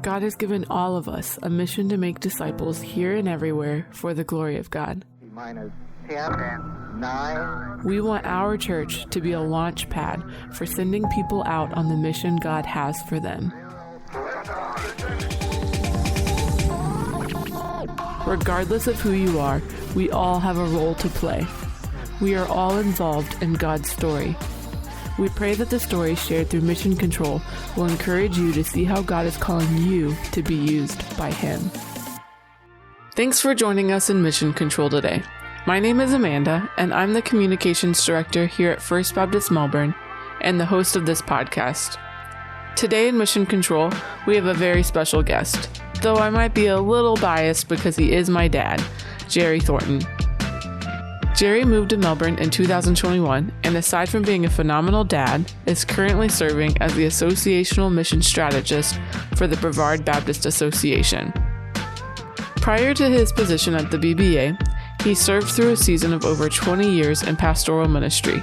God has given all of us a mission to make disciples here and everywhere for the glory of God. Minus 10, 9. We want our church to be a launch pad for sending people out on the mission God has for them. Regardless of who you are, we all have a role to play. We are all involved in God's story. We pray that the story shared through Mission Control will encourage you to see how God is calling you to be used by Him. Thanks for joining us in Mission Control today. My name is Amanda, and I'm the Communications Director here at First Baptist Melbourne and the host of this podcast. Today in Mission Control, we have a very special guest, though I might be a little biased because he is my dad, Jerry Thornton. Jerry moved to Melbourne in 2021, and aside from being a phenomenal dad, is currently serving as the Associational Mission Strategist for the Brevard Baptist Association. Prior to his position at the BBA, he served through a season of over 20 years in pastoral ministry.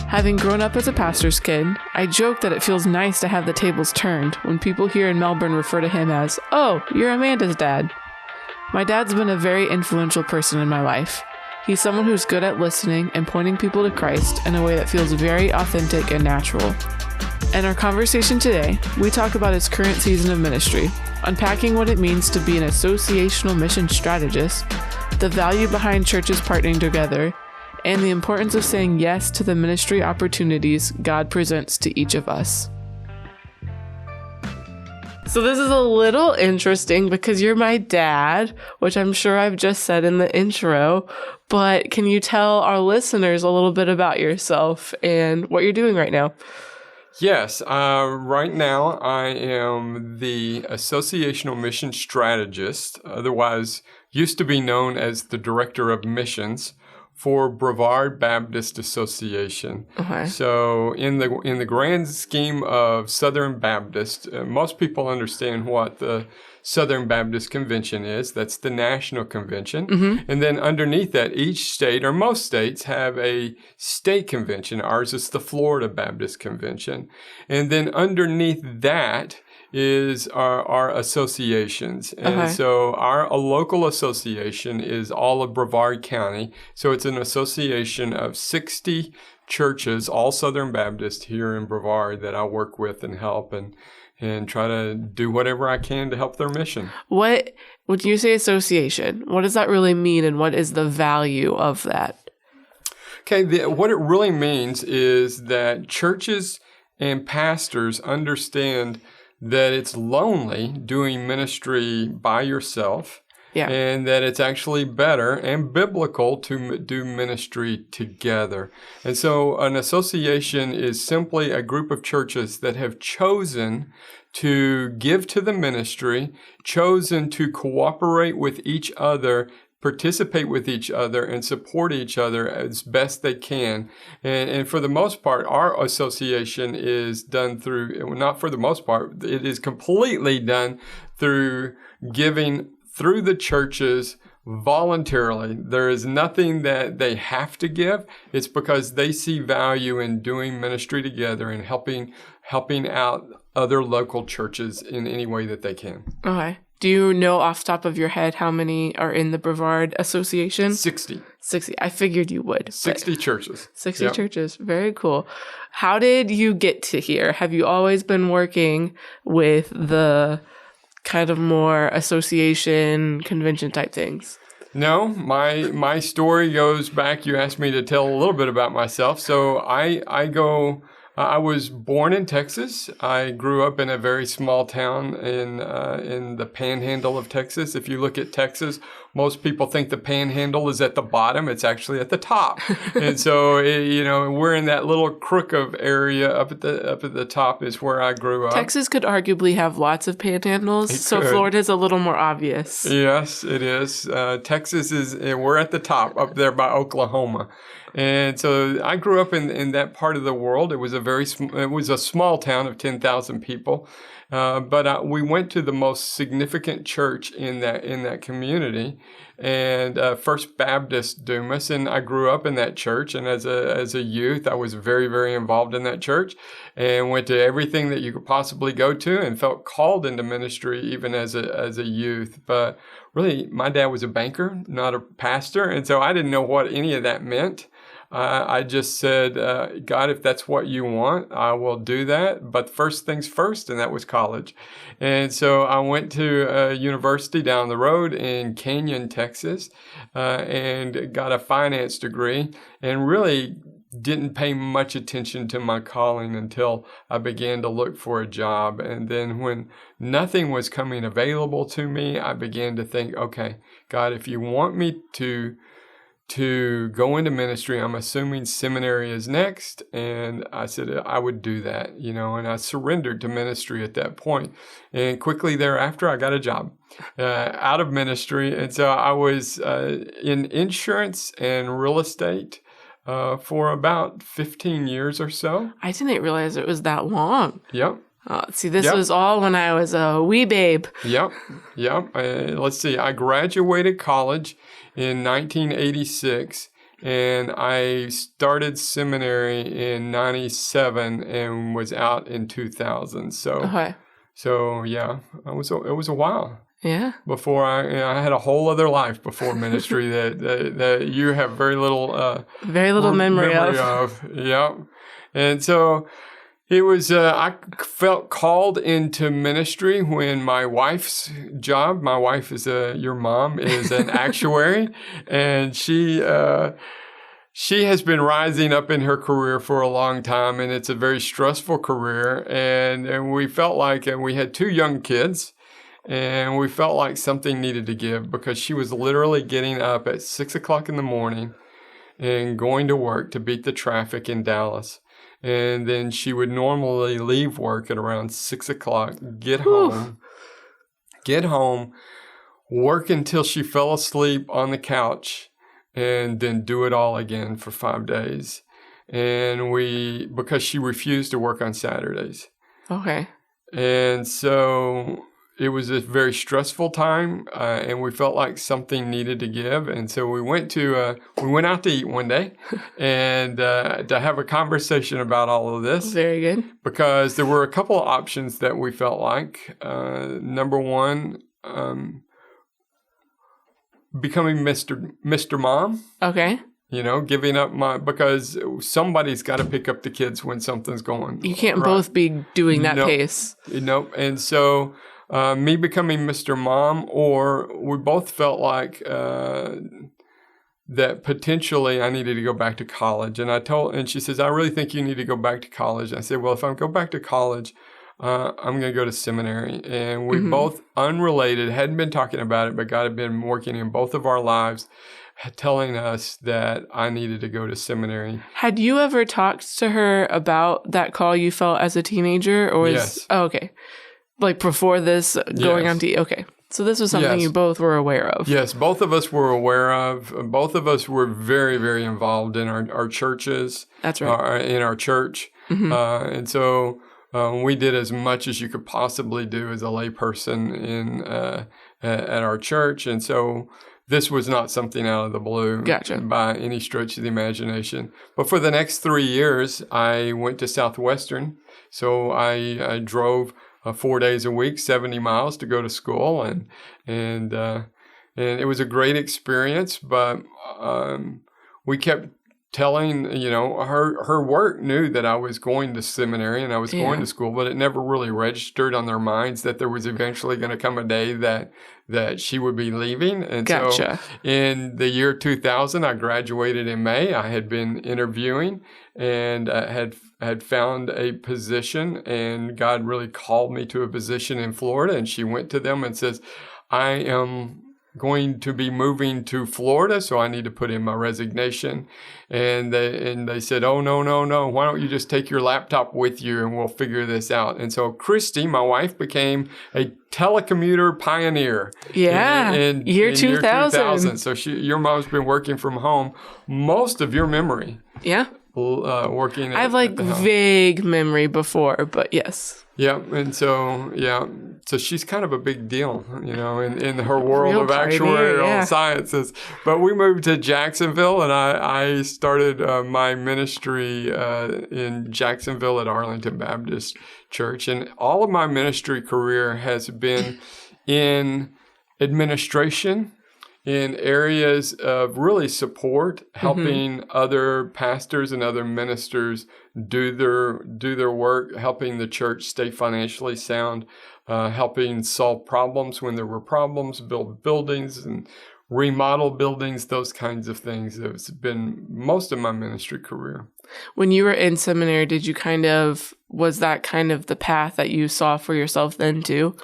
Having grown up as a pastor's kid, I joke that it feels nice to have the tables turned when people here in Melbourne refer to him as, "Oh, you're Amanda's dad." My dad's been a very influential person in my life. He's someone who's good at listening and pointing people to Christ in a way that feels very authentic and natural. In our conversation today, we talk about his current season of ministry, unpacking what it means to be an associational mission strategist, the value behind churches partnering together, and the importance of saying yes to the ministry opportunities God presents to each of us. So this is a little interesting because you're my dad, which I'm sure I've just said in the intro, but can you tell our listeners a little bit about yourself and what you're doing right now? Yes, right now I am the Associational Mission Strategist, otherwise used to be known as the Director of Missions for Brevard Baptist Association. Okay. So in the grand scheme of Southern Baptist, most people understand what the Southern Baptist Convention is. That's the national convention. Mm-hmm. And then underneath that, each state or most states have a state convention. Ours is the Florida Baptist Convention. And then underneath that is our associations. And so our local association is all of Brevard County. So it's an association of 60 churches, all Southern Baptist here in Brevard that I work with and help and try to do whatever I can to help their mission. When you say association, what does that really mean and what is the value of that? Okay, what it really means is that churches and pastors understand that it's lonely doing ministry by yourself, and that it's actually better and biblical to do ministry together. And so an association is simply a group of churches that have chosen to give to the ministry, chosen to cooperate with each other, participate with each other, and support each other as best they can. And for the most part, our association is done through, not for the most part, it is completely done through giving through the churches voluntarily. There is nothing that they have to give. It's because they see value in doing ministry together and helping out other local churches in any way that they can. Okay. Do you know off the top of your head how many are in the Brevard Association? 60. 60. I figured you would. 60 churches. 60 churches. Very cool. How did you get to here? Have you always been working with the kind of more association, convention type things? No, my story goes back. You asked me to tell a little bit about myself. So I was born in Texas. I grew up in a very small town in the panhandle of Texas. If you look at Texas, most people think the panhandle is at the bottom. It's actually at the top. And so, we're in that little crook of area up at the top is where I grew up. Texas could arguably have lots of panhandles, so Florida's a little more obvious. Yes, it is. Texas we're at the top up there by Oklahoma. And so I grew up in that part of the world. It was a small town of 10,000 people. But we went to the most significant church in that community, and First Baptist Dumas, and I grew up in that church. And as a youth, I was very, very involved in that church, and went to everything that you could possibly go to, and felt called into ministry even as a youth. But really, my dad was a banker, not a pastor, and so I didn't know what any of that meant. I just said, God, if that's what you want, I will do that. But first things first, and that was college. And so I went to a university down the road in Canyon, Texas, and got a finance degree, and really didn't pay much attention to my calling until I began to look for a job. And then when nothing was coming available to me, I began to think, okay, God, if you want me to go into ministry, I'm assuming seminary is next. And I said I would do that, and I surrendered to ministry at that point. And quickly thereafter, I got a job out of ministry. And so I was in insurance and real estate for about 15 years or so. I didn't realize it was that long. Yep. See, this was all when I was a wee babe. Yep. Let's see. I graduated college in 1986, and I started seminary in 97 and was out in 2000. So yeah, it was a while. Yeah. Before I had a whole other life before ministry that you have very little memory of. Yep. And so it was, I felt called into ministry when my wife's job, my wife is your mom, is an actuary, and she has been rising up in her career for a long time, and it's a very stressful career. And we felt like, and we had 2 young kids, and we felt like something needed to give, because she was literally getting up at 6 o'clock in the morning and going to work to beat the traffic in Dallas. And then she would normally leave work at around 6 o'clock, get home, work until she fell asleep on the couch, and then do it all again for 5 days. And because she refused to work on Saturdays. Okay. And so it was a very stressful time, and we felt like something needed to give. And so we went out to eat one day and to have a conversation about all of this. Very good. Because there were a couple of options that we felt like. Number one, becoming Mr. Mom. Okay. Giving up because somebody's got to pick up the kids when something's going. You can't both be doing that pace. Nope. And so me becoming Mr. Mom, or we both felt like that potentially I needed to go back to college. And she says, I really think you need to go back to college. I said, well, if I go back to college, I'm going to go to seminary. And we both, unrelated, hadn't been talking about it, but God had been working in both of our lives, telling us that I needed to go to seminary. Had you ever talked to her about that call you felt as a teenager? Or yes. Oh, okay. Like before this, going on to... Okay. So this was something you both were aware of. Yes, both of us were aware of. Both of us were very, very involved in our churches. That's right. In our church. And so we did as much as you could possibly do as a layperson at our church. And so this was not something out of the blue by any stretch of the imagination. But for the next 3 years, I went to Southwestern. So I drove 4 days a week, 70 miles to go to school, and it was a great experience. But we kept telling, her work knew that I was going to seminary and I was going to school, but it never really registered on their minds that there was eventually going to come a day that she would be leaving. And so in the year 2000, I graduated in May. I had been interviewing and had found a position, and God really called me to a position in Florida. And she went to them and says, I am going to be moving to Florida, so I need to put in my resignation. And they said, oh, no. Why don't you just take your laptop with you and we'll figure this out? And so Christy, my wife, became a telecommuter pioneer. Yeah, in year 2000. So your mom's been working from home most of your memory. Yeah. working. I have like vague memory before, but yes. Yeah, and so she's kind of a big deal, in her world Real of pioneer, actuarial sciences. But we moved to Jacksonville, and I started my ministry in Jacksonville at Arlington Baptist Church, and all of my ministry career has been in administration, in areas of really support, helping other pastors and other ministers do their work, helping the church stay financially sound, helping solve problems when there were problems, build buildings and remodel buildings, those kinds of things. It's been most of my ministry career. When you were in seminary, was that kind of the path that you saw for yourself then too?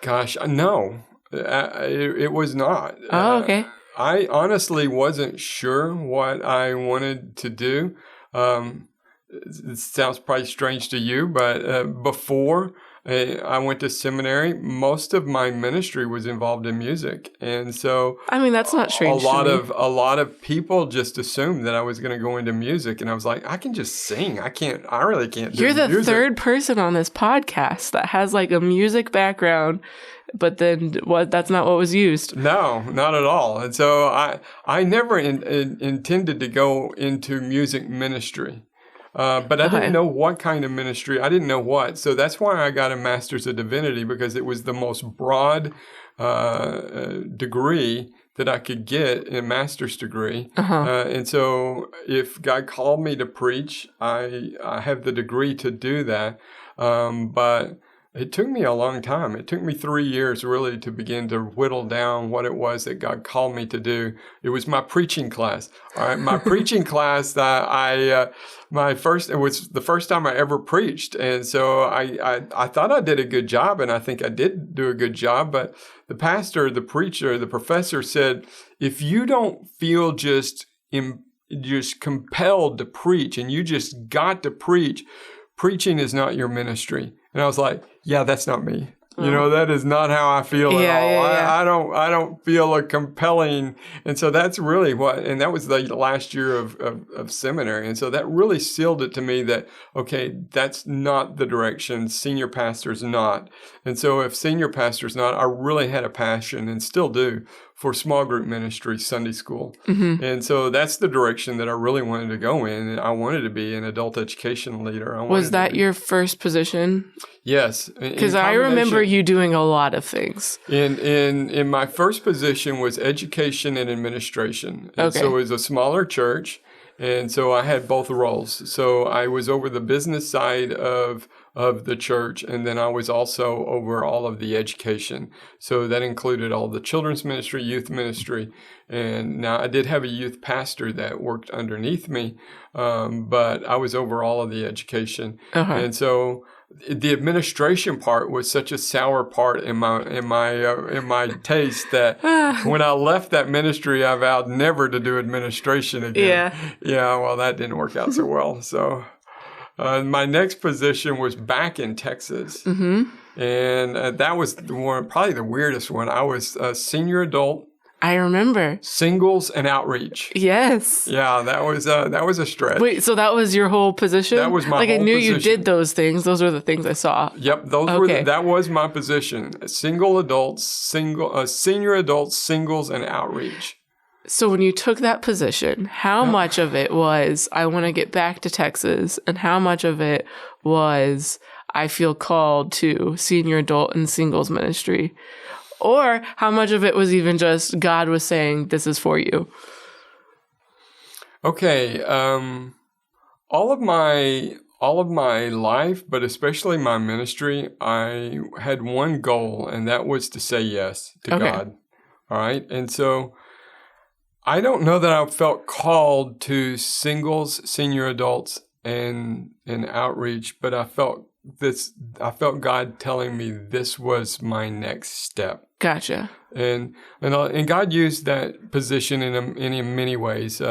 Gosh, no. It was not. Oh, okay. I honestly wasn't sure what I wanted to do. It sounds probably strange to you, but before I went to seminary, most of my ministry was involved in music, and so that's not strange. A lot of people just assumed that I was going to go into music, and I was like, I can just sing. I really can't. You're the third person on this podcast that has like a music background. But then that's not what was used. No, not at all. And so I never intended to go into music ministry. But I didn't know what kind of ministry. I didn't know what. So that's why I got a Master's of Divinity, because it was the most broad degree that I could get, a master's degree. And so if God called me to preach, I have the degree to do that. But it took me a long time. It took me 3 years really to begin to whittle down what it was that God called me to do. It was my preaching class. All right, my preaching class that it was the first time I ever preached, and so I thought I did a good job, and I think I did do a good job. But the pastor, the preacher, the professor said, if you don't feel just compelled to preach, and you just got to preach, preaching is not your ministry. And I was like, yeah, that's not me. That is not how I feel at all. I don't feel a compelling. And so that's really and that was the last year of seminary. And so that really sealed it to me that, okay, that's not the direction. Senior pastor's not. And so if senior pastor's not, I really had a passion and still do for small group ministry, Sunday school. And so that's the direction that I really wanted to go in. And I wanted to be an adult education leader. Was that your first position? Yes. Because I remember you doing a lot of things. In my first position was education and administration. And so it was a smaller church. And so I had both roles. So I was over the business side of the church, and then I was also over all of the education. So that included all the children's ministry, youth ministry, and now I did have a youth pastor that worked underneath me, but I was over all of the education. And so the administration part was such a sour part in my taste that when I left that ministry, I vowed never to do administration again. Yeah. Well, that didn't work out so well. So my next position was back in Texas, and that was probably the weirdest one. I was a senior adult. I remember. Singles and outreach. Yes. Yeah, that was a stretch. Wait, so that was your whole position? That was my whole position. I knew you did those things. Those were the things I saw. Yep, that was my position. Senior adults, singles, and outreach. So when you took that position, how much of it was, I want to get back to Texas, and how much of it was, I feel called to senior adult and singles ministry? Or how much of it was even just God was saying, this is for you? Okay. All of my life, but especially my ministry, I had one goal, and that was to say yes to God. All right. And so I don't know that I felt called to singles, senior adults, and outreach, but I felt God telling me this was my next step. Gotcha. And God used that position in many ways.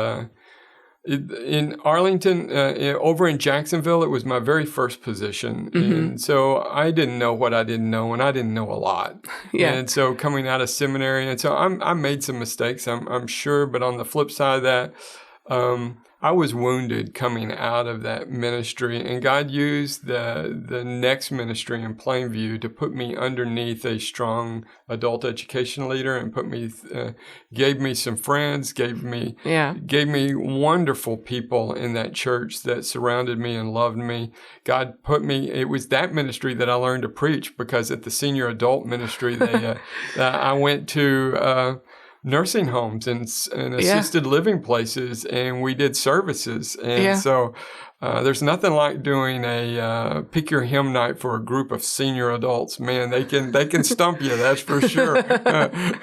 In Arlington, over in Jacksonville, it was my very first position. And so I didn't know what I didn't know, and I didn't know a lot. And so coming out of seminary, and so I made some mistakes, I'm sure. But on the flip side of that, I was wounded coming out of that ministry, and God used the next ministry in Plainview to put me underneath a strong adult education leader and gave me some friends, gave me wonderful people in that church that surrounded me and loved me. God put me. It was that ministry that I learned to preach, because at the senior adult ministry, I went to nursing homes and assisted living places, and we did services. And so there's nothing like doing a pick your hymn night for a group of senior adults. Man, they can stump you, that's for sure,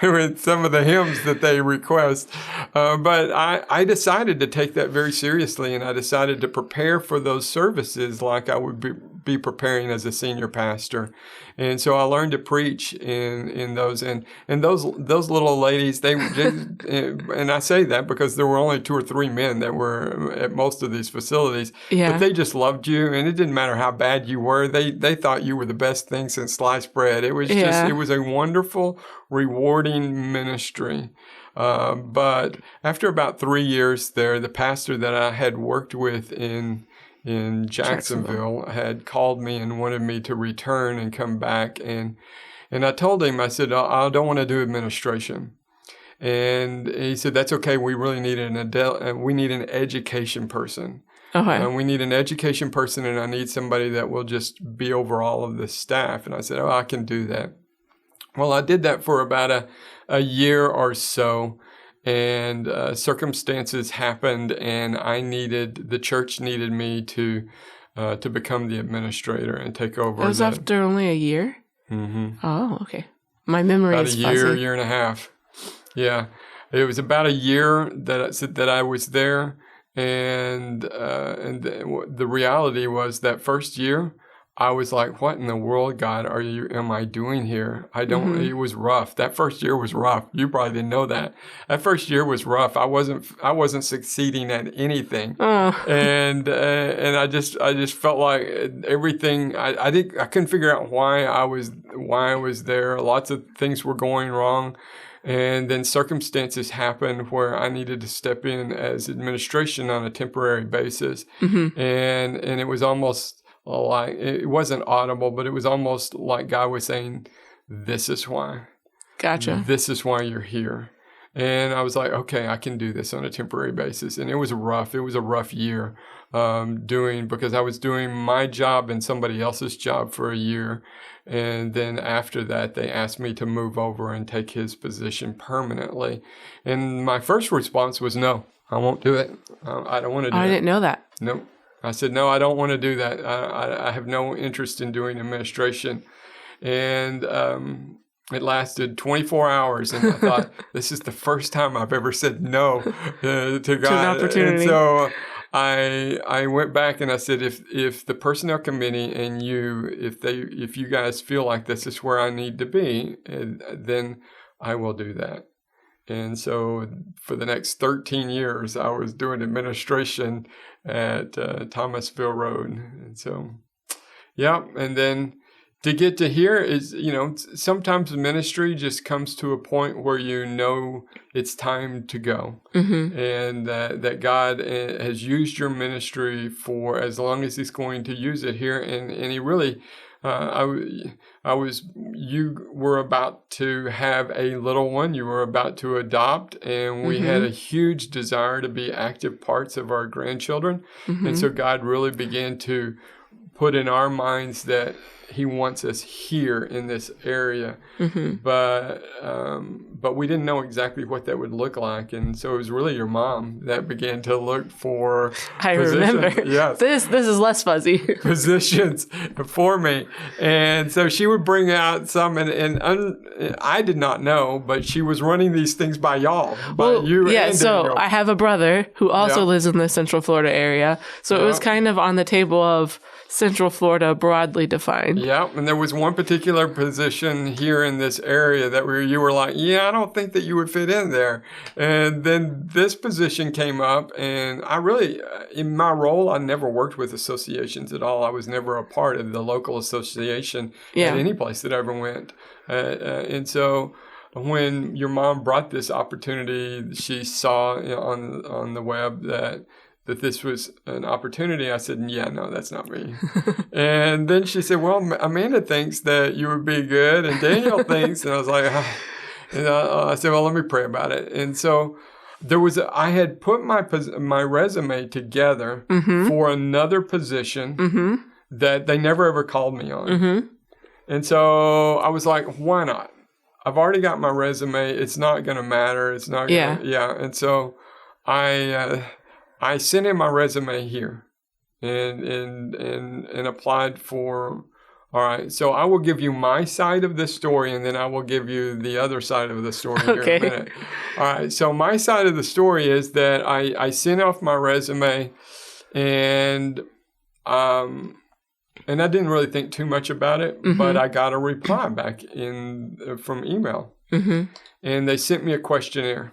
with some of the hymns that they request. But I decided to take that very seriously, and I decided to prepare for those services like I would be preparing as a senior pastor. And so I learned to preach in those, and those little ladies, they and I say that because there were only 2 or 3 men that were at most of these facilities, but they just loved you, and it didn't matter how bad you were. They thought you were the best thing since sliced bread. It was it was a wonderful, rewarding ministry. But after about 3 years there, the pastor that I had worked with in Jacksonville had called me and wanted me to return and come back. And I told him, I said, I don't want to do administration. And he said, that's okay. We really need we need an education person. Okay. We need an education person, and I need somebody that will just be over all of the staff. And I said, I can do that. Well, I did that for about a year or so. And circumstances happened, and the church needed me to become the administrator and take over. It was after only a year? Mm-hmm. Oh, okay. My memory is fuzzy. About a year and a half. Yeah. It was about a year that I was there, and the reality was that first year, I was like, what in the world, God, am I doing here? It was rough. That first year was rough. You probably didn't know that. That first year was rough. I wasn't succeeding at anything. And I just felt like everything, I couldn't figure out why I was there. Lots of things were going wrong. And then circumstances happened where I needed to step in as administration on a temporary basis. Mm-hmm. And it was almost like, it wasn't audible, but it was almost like God was saying, this is why. Gotcha. This is why you're here. And I was like, okay, I can do this on a temporary basis. And it was rough. It was a rough year because I was doing my job and somebody else's job for a year. And then after that, they asked me to move over and take his position permanently. And my first response was, no, I won't do it. I don't want to do it. I didn't know that. Nope. I said, no, I don't want to do that. I have no interest in doing administration. And it lasted 24 hours. And I thought, this is the first time I've ever said no to God. To an opportunity. And so I went back and I said, if the personnel committee and if you guys feel like this is where I need to be, then I will do that. And so for the next 13 years, I was doing administration at Thomasville Road. And so, yeah. And then to get to here is, sometimes ministry just comes to a point where it's time to go. Mm-hmm. And that God has used your ministry for as long as he's going to use it here. And he really... you were about to have a little one, you were about to adopt, and we had a huge desire to be active parts of our grandchildren. Mm-hmm. And so God really began to put in our minds that he wants us here in this area. Mm-hmm. But we didn't know exactly what that would look like. And so it was really your mom that began to look for remember. Yes. This is less fuzzy. Positions for me. And so she would bring out some, and I did not know, but she was running these things by y'all. So I have a brother who also lives in the Central Florida area. So it was kind of on the table of Central Florida broadly defined. Yeah, and there was one particular position here in this area that you were like, I don't think that you would fit in there. And then this position came up, and I really, in my role, I never worked with associations at all. I was never a part of the local association at any place that I ever went. And so when your mom brought this opportunity, she saw on the web that this was an opportunity, I said, yeah, no, that's not me. And then she said, well, Amanda thinks that you would be good, and Daniel thinks, and I was like, and I said, well, let me pray about it. And so I had put my resume together for another position that they never ever called me on. And so I was like, why not? I've already got my resume. It's not going to matter. It's not going to, And so I sent in my resume here and applied for, all right, so I will give you my side of the story, and then I will give you the other side of the story here in a minute. All right, so my side of the story is that I sent off my resume, and I didn't really think too much about it, but I got a reply back from email, and they sent me a questionnaire.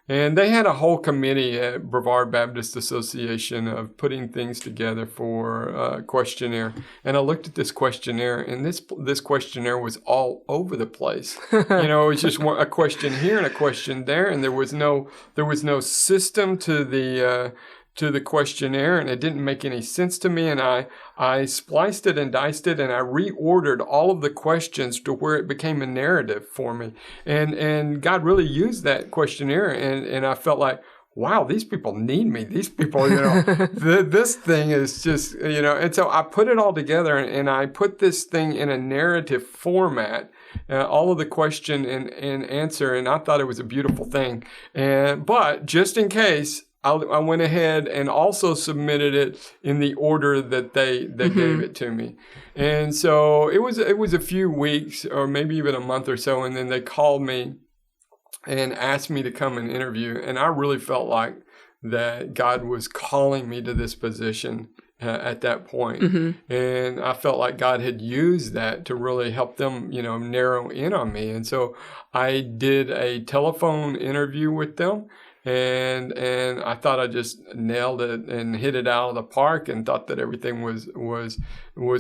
And they had a whole committee at Brevard Baptist Association of putting things together for a questionnaire. And I looked at this questionnaire, and this questionnaire was all over the place. It was just a question here and a question there, and there was no system to the questionnaire, and it didn't make any sense to me. And I spliced it and diced it, and I reordered all of the questions to where it became a narrative for me. And God really used that questionnaire, and I felt like, wow, these people need me. These people, this thing is just, And so I put it all together, and I put this thing in a narrative format. All of the question and answer, and I thought it was a beautiful thing. But just in case, I went ahead and also submitted it in the order that they gave it to me. And so it was a few weeks or maybe even a month or so, and then they called me and asked me to come and interview. And I really felt like that God was calling me to this position at that point. And I felt like God had used that to really help them, narrow in on me. And so I did a telephone interview with them. And I thought I just nailed it and hit it out of the park, and thought that everything was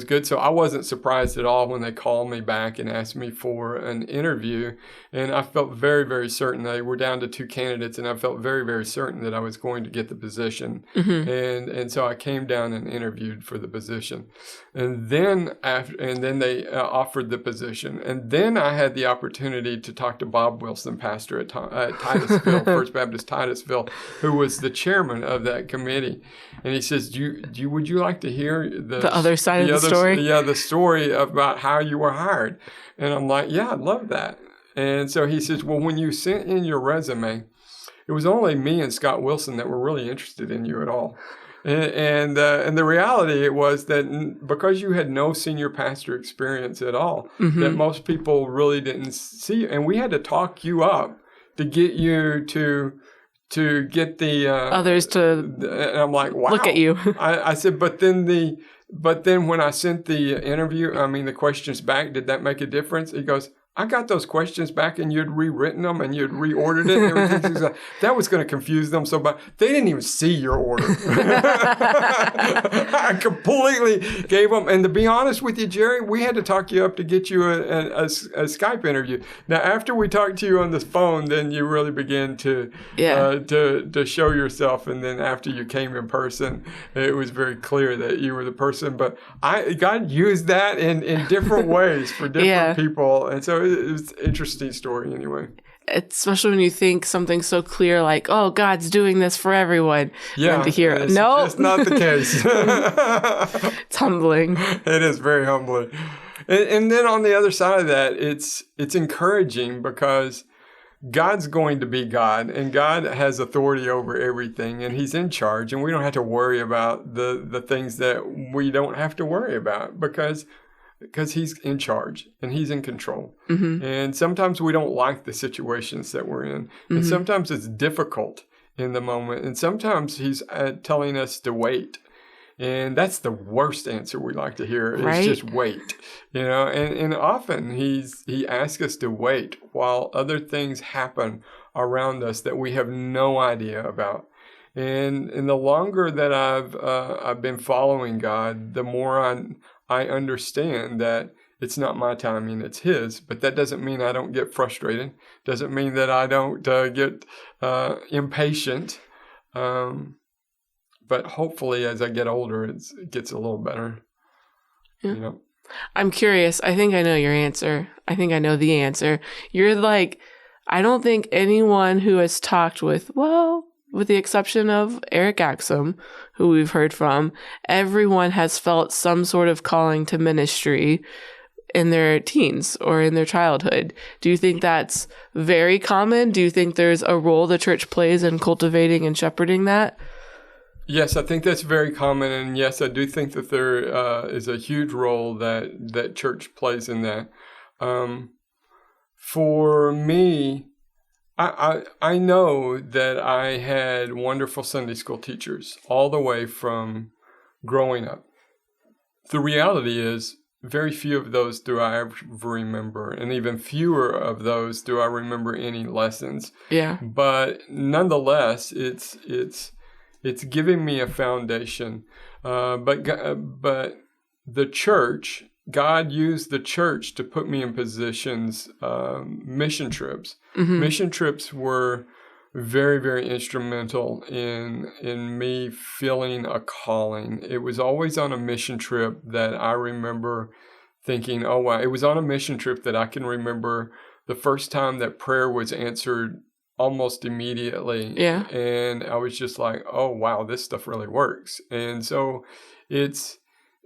good. So I wasn't surprised at all when they called me back and asked me for an interview. And I felt very, very certain. They were down to 2 candidates, and I felt very, very certain that I was going to get the position. And so I came down and interviewed for the position. And then they offered the position. And then I had the opportunity to talk to Bob Wilson, pastor at Titusville, First Baptist Titusville, who was the chairman of that committee. And he says, would you like to hear the other side of the story? Yeah, the story about how you were hired. And I'm like, yeah, I'd love that. And so he says, well, when you sent in your resume, it was only me and Scott Wilson that were really interested in you at all. And the reality was that because you had no senior pastor experience at all, that most people really didn't see you. And we had to talk you up to get you to get the others to and I'm like, wow. Look at you. I said, but then when I sent the the questions back, did that make a difference? He goes, I got those questions back, and you'd rewritten them and you'd reordered it and everything. That was going to confuse them so bad. They didn't even see your order. I completely gave them. And to be honest with you, Jerry, we had to talk you up to get you a Skype interview. Now, after we talked to you on the phone, then you really began to show yourself. And then after you came in person, it was very clear that you were the person. But God used that in different ways for different people. And so it was an interesting story anyway. Especially when you think something so clear like, oh, God's doing this for everyone. Yeah. And to hear, no. It's not the case. It's humbling. It is very humbling. And then on the other side of that, it's encouraging because God's going to be God, and God has authority over everything, and He's in charge, and we don't have to worry about the things that we don't have to worry about because He's in charge and He's in control. And sometimes we don't like the situations that we're in. And sometimes it's difficult in the moment. And sometimes He's telling us to wait. And that's the worst answer we like to hear is just wait. And often He asks us to wait while other things happen around us that we have no idea about. And the longer that I've been following God, the more I understand that it's not my timing, it's His. But that doesn't mean I don't get frustrated. Doesn't mean that I don't get impatient. But but hopefully as I get older, it gets a little better. Yeah. You know? I'm curious. I think I know your answer. I think I know the answer. You're like, I don't think anyone who has talked with the exception of Eric Axum, who we've heard from, everyone has felt some sort of calling to ministry in their teens or in their childhood. Do you think that's very common? Do you think there's a role the church plays in cultivating and shepherding that? Yes, I think that's very common. And yes, I do think that there is a huge role that church plays in that. For me, I know that I had wonderful Sunday school teachers all the way from growing up. The reality is, very few of those do I ever remember, and even fewer of those do I remember any lessons. Yeah. But nonetheless, it's giving me a foundation. But the church, God used the church to put me in positions, mission trips. Mm-hmm. Mission trips were very, very instrumental in me feeling a calling. It was always on a mission trip that I remember thinking, oh, wow. It was on a mission trip that I can remember the first time that prayer was answered almost immediately. Yeah. And I was just like, oh, wow, this stuff really works. And so it's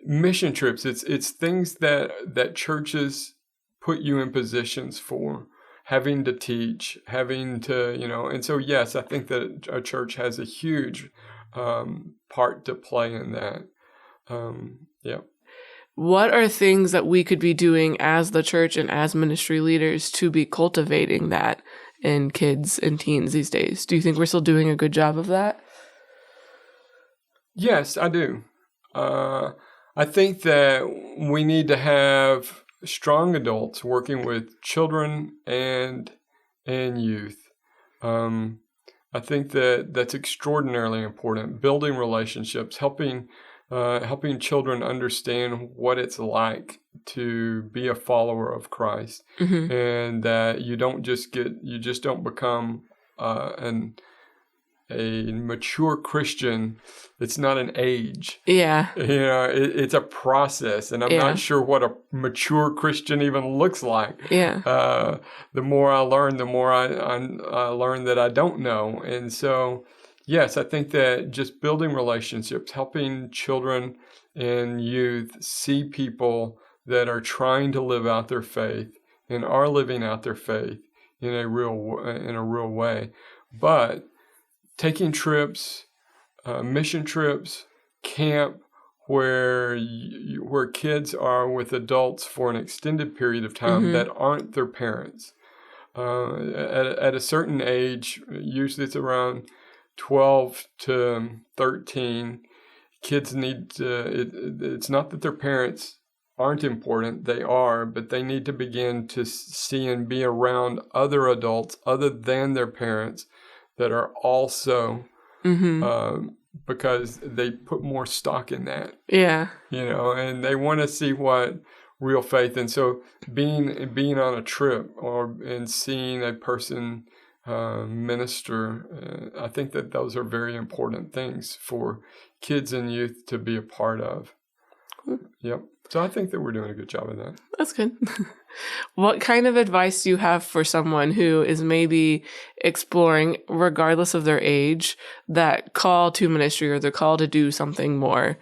mission trips. It's things that churches put you in positions for, having to teach, having to, and so, yes, I think that a church has a huge part to play in that. Yeah. What are things that we could be doing as the church and as ministry leaders to be cultivating that in kids and teens these days? Do you think we're still doing a good job of that? Yes, I do. I think that we need to have strong adults working with children and youth. I think that's extraordinarily important. Building relationships, helping children understand what it's like to be a follower of Christ, Mm-hmm. and that you just don't become a mature Christian. It's not an age. Yeah. It's a process, and I'm not sure what a mature Christian even looks like. Yeah. The more I learn, the more I learn that I don't know. And so, yes, I think that just building relationships, helping children and youth see people that are trying to live out their faith and are living out their faith in a real way. But taking trips, mission trips, camp, where kids are with adults for an extended period of time Mm-hmm. that aren't their parents. At a certain age, usually it's around 12 to 13, kids need to, it's not that their parents aren't important, they are, but they need to begin to see and be around other adults other than their parents that are also, Mm-hmm. because they put more stock in that. Yeah. And they want to see what real faith. And so being on a trip and seeing a person minister, I think that those are very important things for kids and youth to be a part of. Cool. Yep. So I think that we're doing a good job of that. That's good. What kind of advice do you have for someone who is maybe exploring, regardless of their age, that call to ministry or the call to do something more?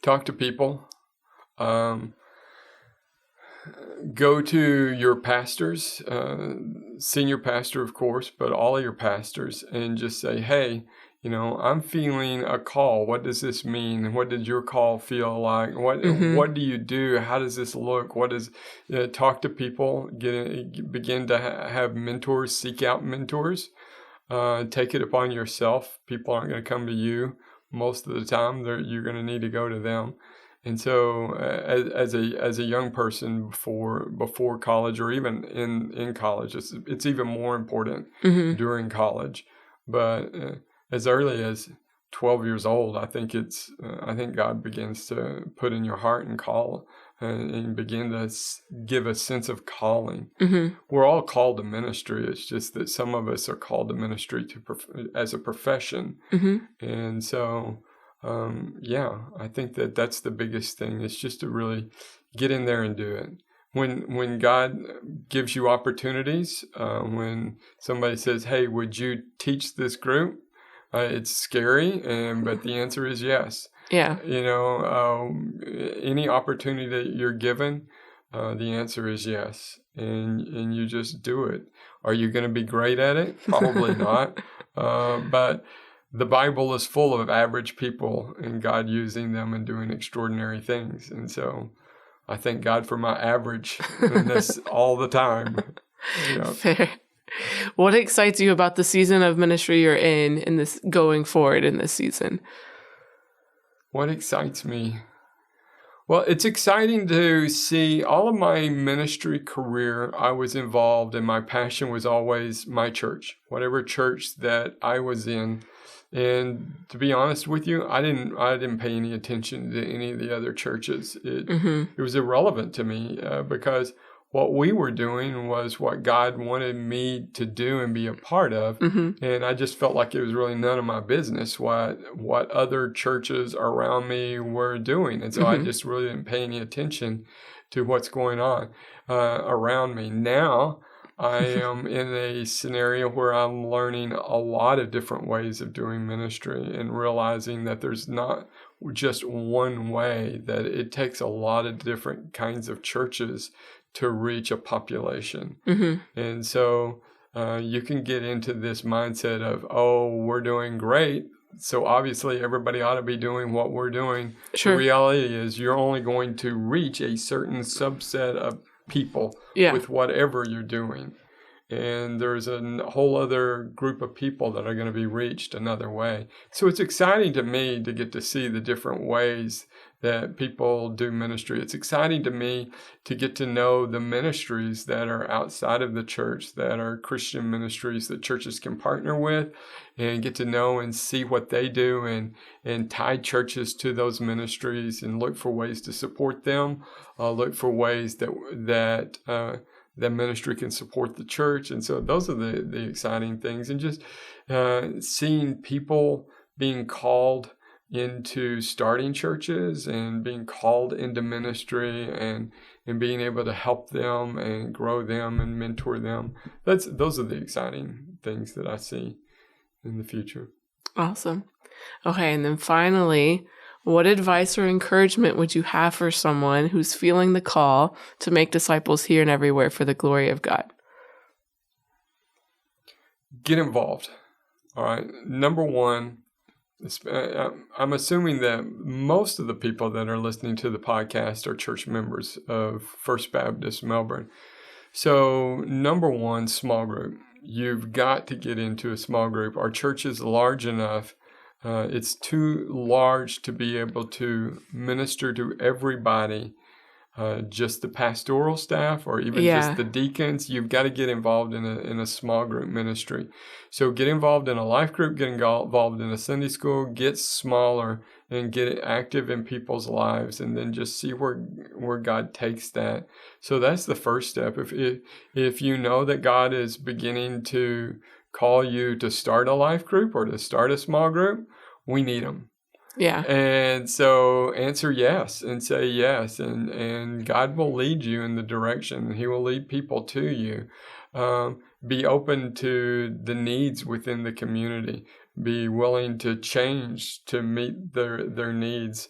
Talk to people. Go to your pastors, senior pastor, of course, but all of your pastors, and just say, hey, I'm feeling a call. What does this mean? What did your call feel like? What do you do? How does this look? Talk to people, begin to have mentors, seek out mentors, take it upon yourself. People aren't going to come to you most of the time. You're going to need to go to them. And so as a young person before college, or even in college, it's even more important during college. But as early as 12 years old, I think God begins to put in your heart and call and begin to give a sense of calling. Mm-hmm. We're all called to ministry. It's just that some of us are called to ministry as a profession. Mm-hmm. And so, I think that's the biggest thing, is just to really get in there and do it. When God gives you opportunities, when somebody says, "Hey, would you teach this group?" It's scary, but the answer is yes. Yeah. Any opportunity that you're given, the answer is yes, and you just do it. Are you going to be great at it? Probably not. But the Bible is full of average people and God using them and doing extraordinary things. And so I thank God for my averageness all the time. Yeah. Fair. What excites you about the season of ministry you're in this going forward in this season? What excites me? Well, it's exciting to see all of my ministry career. I was involved, and my passion was always my church, whatever church that I was in. And to be honest with you, I didn't pay any attention to any of the other churches. It was irrelevant to me because what we were doing was what God wanted me to do and be a part of. Mm-hmm. And I just felt like it was really none of my business what other churches around me were doing. And so I just really didn't pay any attention to what's going on around me. Now I am in a scenario where I'm learning a lot of different ways of doing ministry and realizing that there's not just one way, that it takes a lot of different kinds of churches to reach a population. Mm-hmm. And so you can get into this mindset of, oh, we're doing great, so obviously everybody ought to be doing what we're doing. Sure. The reality is you're only going to reach a certain subset of people with whatever you're doing. And there's a whole other group of people that are going to be reached another way. So it's exciting to me to get to see the different ways that people do ministry. It's exciting to me to get to know the ministries that are outside of the church, that are Christian ministries that churches can partner with, and get to know and see what they do and tie churches to those ministries and look for ways to support them, look for ways that ministry can support the church. And so those are the exciting things. And just seeing people being called into starting churches and being called into ministry and being able to help them and grow them and mentor them. Those are the exciting things that I see in the future. Awesome. Okay, and then finally, what advice or encouragement would you have for someone who's feeling the call to make disciples here and everywhere for the glory of God? Get involved. All right. Number one, I'm assuming that most of the people that are listening to the podcast are church members of First Baptist Melbourne. So number one, small group. You've got to get into a small group. Our church is large enough. It's too large to be able to minister to everybody, just the pastoral staff or even just the deacons. You've got to get involved in a small group ministry. So get involved in a life group, get involved in a Sunday school, get smaller and get active in people's lives, and then just see where God takes that. So that's the first step. If you know that God is beginning to call you to start a life group or to start a small group, we need them. Yeah. And so answer yes and say yes, and God will lead you in the direction. He will lead people to you. Be open to the needs within the community. Be willing to change to meet their needs.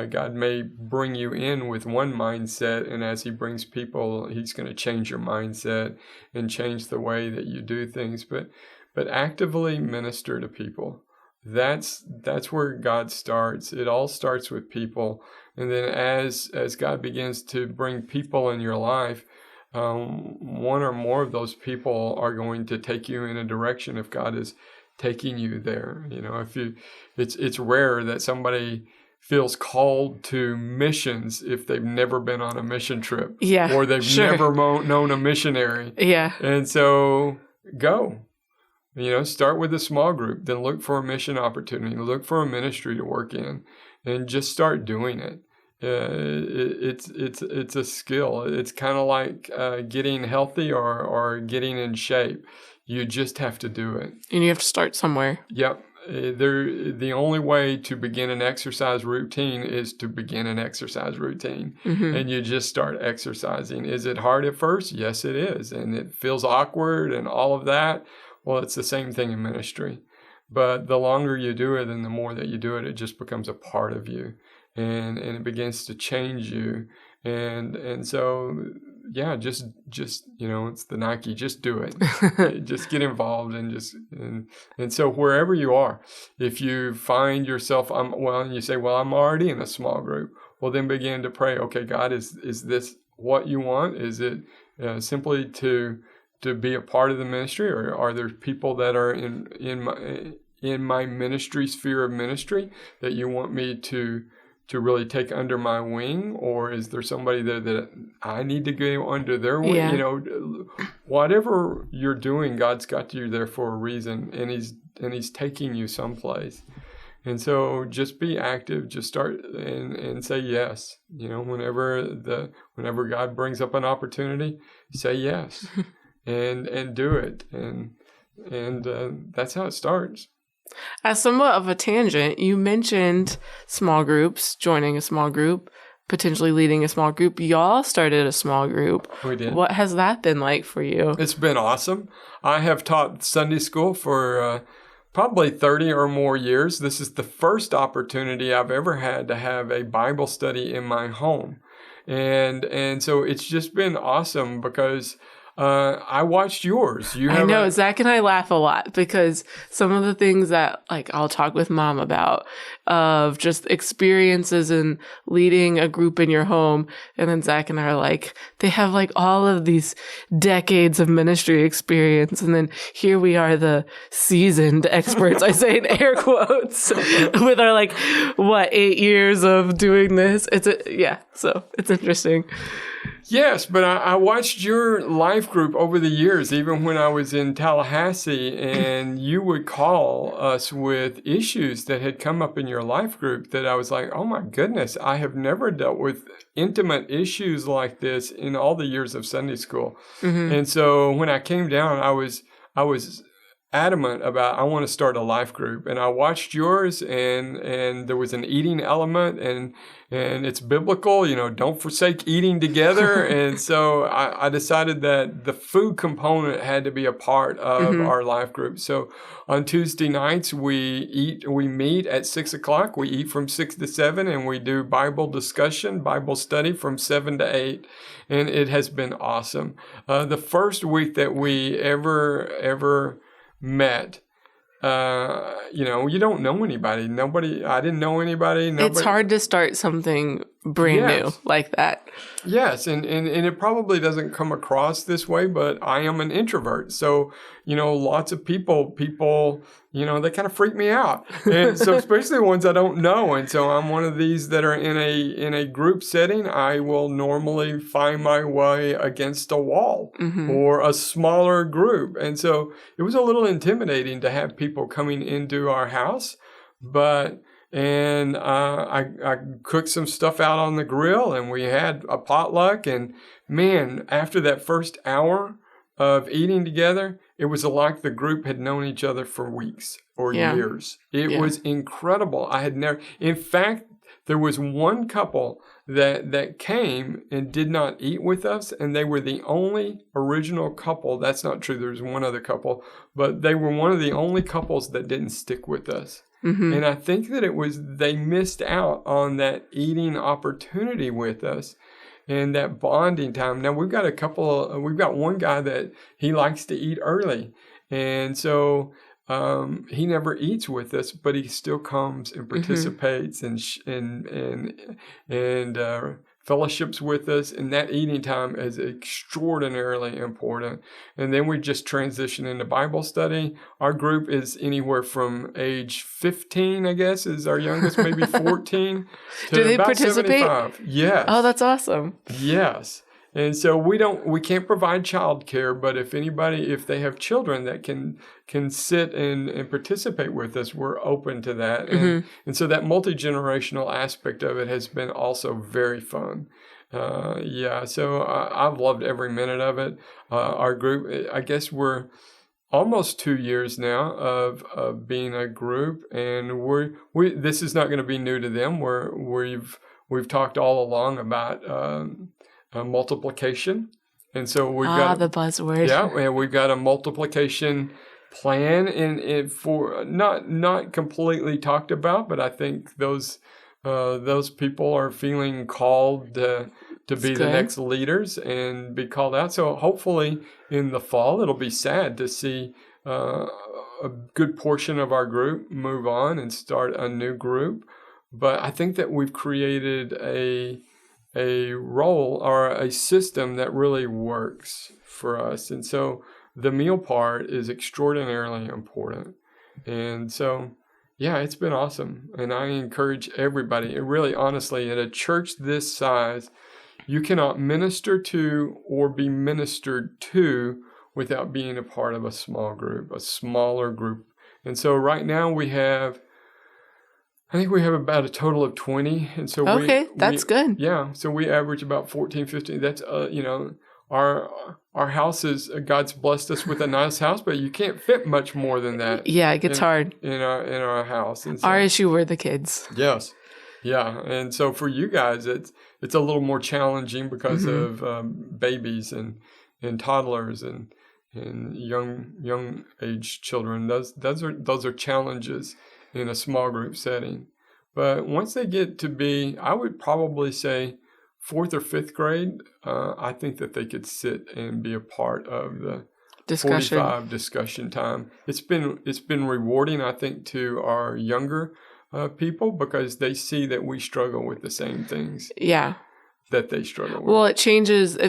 God may bring you in with one mindset, and as He brings people, He's going to change your mindset and change the way that you do things. But actively minister to people. That's where God starts. It all starts with people. And then as God begins to bring people in your life, one or more of those people are going to take you in a direction if God is taking you there. It's rare that somebody feels called to missions if they've never been on a mission trip. Yeah, or they've never known a missionary. Yeah. And so go. Start with a small group, then look for a mission opportunity, look for a ministry to work in, and just start doing it. It's a skill. It's kind of like getting healthy or getting in shape. You just have to do it. And you have to start somewhere. Yep. The only way to begin an exercise routine is to begin an exercise routine. And you just start exercising. Is it hard at first? Yes, it is. And it feels awkward and all of that. Well, it's the same thing in ministry. But the longer you do it and the more that you do it, it just becomes a part of you. And it begins to change you. And so, yeah, just it's the Nike, just do it. Just get involved and so wherever you are, if you find yourself and you say, well, I'm already in a small group, well, then begin to pray, okay, God, is this what you want? Is it simply to be a part of the ministry, or are there people that are in my ministry sphere of ministry that you want me to really take under my wing, or is there somebody there that I need to go under their wing? Yeah. Whatever you're doing, God's got you there for a reason, and He's taking you someplace. And so just be active, just start and say yes. Whenever God brings up an opportunity, say yes and do it. And that's how it starts. As somewhat of a tangent, you mentioned small groups, joining a small group, potentially leading a small group. Y'all started a small group. We did. What has that been like for you? It's been awesome. I have taught Sunday school for probably 30 or more years. This is the first opportunity I've ever had to have a Bible study in my home. And so it's just been awesome because I watched yours. I know. Zach and I laugh a lot because some of the things that I'll talk with Mom about of just experiences in leading a group in your home. And then Zach and I are they have all of these decades of ministry experience. And then here we are, the seasoned experts, I say in air quotes, with our 8 years of doing this. So it's interesting. Yes, but I watched your life group over the years, even when I was in Tallahassee, and you would call us with issues that had come up in your life group that I was like, oh my goodness, I have never dealt with intimate issues like this in all the years of Sunday school. And so when I came down, I was adamant about I want to start a life group, and I watched yours, and there was an eating element, and it's biblical, don't forsake eating together. And so I decided that the food component had to be a part of our life group. So on Tuesday nights we meet at 6:00. We eat from 6 to 7, and we do Bible discussion, Bible study from 7 to 8, and it has been awesome. The first week that we ever met, you don't know anybody. I didn't know anybody. It's hard to start something brand new like that. Yes, and it probably doesn't come across this way, but I am an introvert. So, lots of people, they kind of freak me out. And so especially ones I don't know. And so I'm one of these that are in a group setting. I will normally find my way against a wall or a smaller group. And so it was a little intimidating to have people coming into our house, and I cooked some stuff out on the grill, and we had a potluck. And man, after that first hour of eating together, it was like the group had known each other for weeks or years. It was incredible. I had never, in fact, there was one couple that came and did not eat with us, and they were the only original couple. That's not true. There was one other couple, but they were one of the only couples that didn't stick with us. And I think that they missed out on that eating opportunity with us and that bonding time. Now we've got one guy that he likes to eat early. And so he never eats with us, but he still comes and participates and fellowships with us, and that eating time is extraordinarily important. And then we just transition into Bible study. Our group is anywhere from age 15, I guess, is our youngest, maybe 14. Do they participate? 75. Yes. Oh, that's awesome. Yes. And so we can't provide childcare, but if they have children that can sit and participate with us, we're open to that. And so that multi-generational aspect of it has been also very fun. So I've loved every minute of it. Our group, I guess we're almost 2 years now of being a group, and this is not going to be new to them. We've talked all along about multiplication, and so we've got the buzzword. Yeah, and we've got a multiplication plan for not completely talked about, but I think those people are feeling called to be the next leaders and be called out. So hopefully in the fall, it'll be sad to see a good portion of our group move on and start a new group. But I think that we've created a role or a system that really works for us. And so the meal part is extraordinarily important. And so, yeah, it's been awesome. And I encourage everybody, and really honestly, in a church this size, you cannot minister to or be ministered to without being a part of a small group, a smaller group. And so right now I think we have about a total of 20. And so that's good. Yeah. So we average about 14, 15. That's, our house is, God's blessed us with a nice house, but you can't fit much more than that. Yeah, it gets hard. In our house. And so, our issue were the kids. Yes. Yeah. And so for you guys, it's a little more challenging because of babies and toddlers and young age children. Those are challenges in a small group setting. But once they get to be, I would probably say 4th or 5th grade, I think that they could sit and be a part of the discussion. 45 discussion time. It's been rewarding, I think, to our younger people because they see that we struggle with the same things. Yeah. That they struggle with. Well, it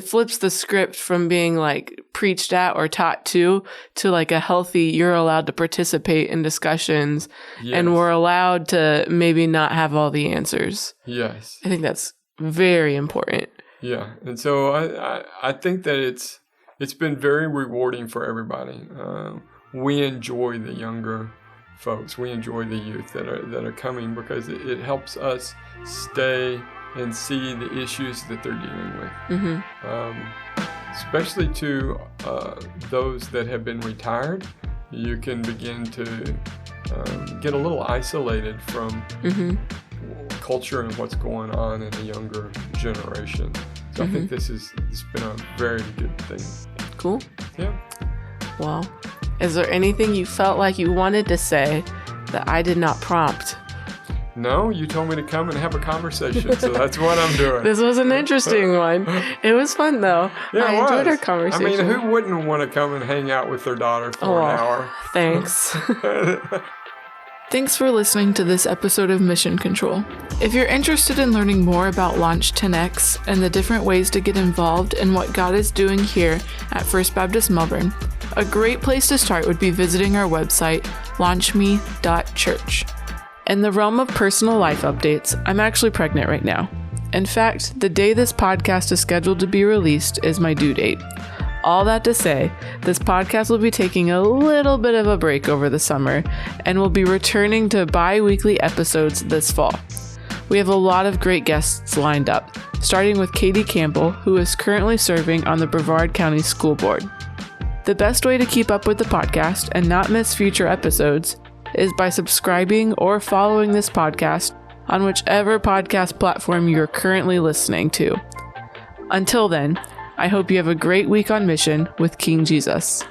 flips the script from being like preached at or taught to like a healthy, you're allowed to participate in discussions and we're allowed to maybe not have all the answers. Yes. I think that's very important. Yeah. And so I think that it's been very rewarding for everybody. We enjoy the younger folks. We enjoy the youth that are coming because it helps us stay and see the issues that they're dealing with. Especially to those that have been retired, you can begin to get a little isolated from culture and what's going on in the younger generation. So I think it's been a very good thing. Cool. Yeah. Well, is there anything you felt like you wanted to say that I did not prompt? No, you told me to come and have a conversation, so that's what I'm doing. This was an interesting one. It was fun, though. Yeah, I enjoyed our conversation. I mean, who wouldn't want to come and hang out with their daughter for an hour? Thanks. Thanks for listening to this episode of Mission Control. If you're interested in learning more about Launch 10X and the different ways to get involved in what God is doing here at First Baptist Melbourne, a great place to start would be visiting our website, launchme.church. In the realm of personal life updates, I'm actually pregnant right now. In fact, the day this podcast is scheduled to be released is my due date. All that to say, this podcast will be taking a little bit of a break over the summer and will be returning to bi-weekly episodes this fall. We have a lot of great guests lined up, starting with Katie Campbell, who is currently serving on the Brevard County School Board. The best way to keep up with the podcast and not miss future episodes is by subscribing or following this podcast on whichever podcast platform you're currently listening to. Until then, I hope you have a great week on mission with King Jesus.